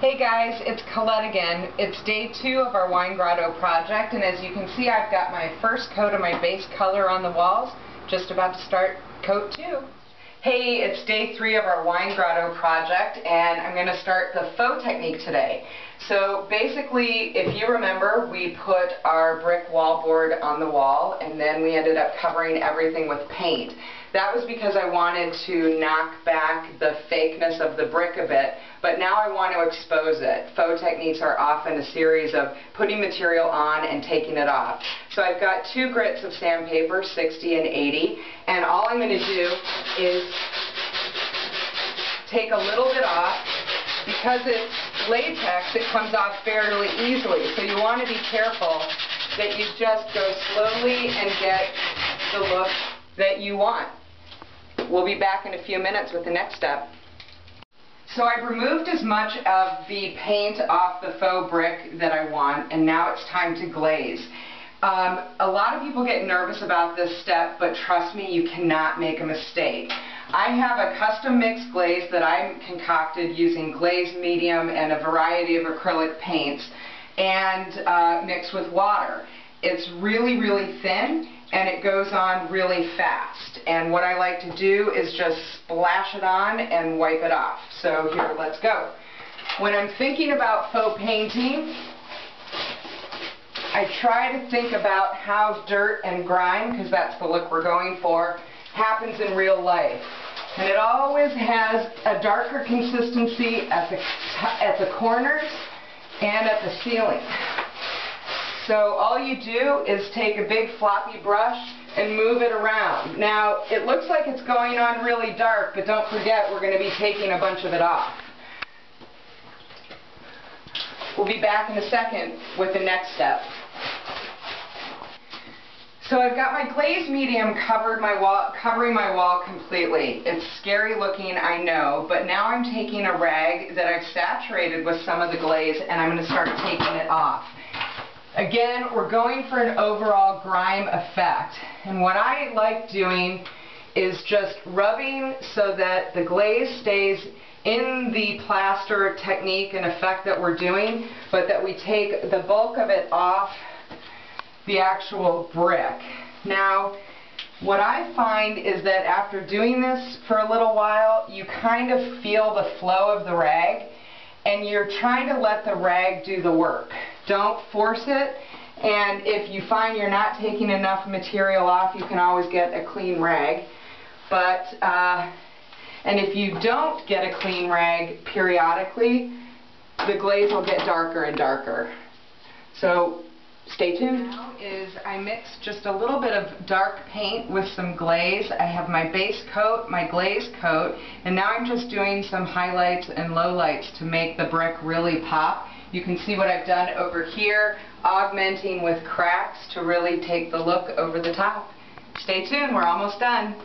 Hey guys, it's Colette again. It's day 2 of our wine grotto project, and as you can see, I've got my first coat of my base color on the walls, just about to start coat 2. Hey, it's day 3 of our wine grotto project, and I'm going to start the faux technique today. So basically, if you remember, we put our brick wallboard on the wall, and then we ended up covering everything with paint. That was because I wanted to knock back the fakeness of the brick a bit, but now I want to expose it. Faux techniques are often a series of putting material on and taking it off. So I've got 2 grits of sandpaper, 60 and 80, and all I'm going to do is take a little bit off. Because it's latex, it comes off fairly easily, so you want to be careful that you just go slowly and get the look that you want. We'll be back in a few minutes with the next step. So I've removed as much of the paint off the faux brick that I want, and now it's time to glaze. A lot of people get nervous about this step, but trust me, you cannot make a mistake. I have a custom mixed glaze that I concocted using glazed medium and a variety of acrylic paints and mixed with water. It's really, really thin, and it goes on really fast. And what I like to do is just splash it on and wipe it off. So here, let's go. When I'm thinking about faux painting, I try to think about how dirt and grime, because that's the look we're going for, happens in real life. And it always has a darker consistency at the corners and at the ceiling. So all you do is take a big floppy brush and move it around. Now, it looks like it's going on really dark, but don't forget we're going to be taking a bunch of it off. We'll be back in a second with the next step. So I've got my glazed medium covering my wall completely. It's scary looking, I know, but now I'm taking a rag that I've saturated with some of the glaze and I'm going to start taking it off. Again, we're going for an overall grime effect, and what I like doing is just rubbing so that the glaze stays in the plaster technique and effect that we're doing, but that we take the bulk of it off the actual brick. Now, what I find is that after doing this for a little while, you kind of feel the flow of the rag, and you're trying to let the rag do the work. Don't force it, and if you find you're not taking enough material off, you can always get a clean rag. But, and if you don't get a clean rag periodically, the glaze will get darker and darker. So, stay tuned. Now is I mixed just a little bit of dark paint with some glaze. I have my base coat, my glaze coat, and now I'm just doing some highlights and lowlights to make the brick really pop. You can see what I've done over here, augmenting with cracks to really take the look over the top. Stay tuned, we're almost done.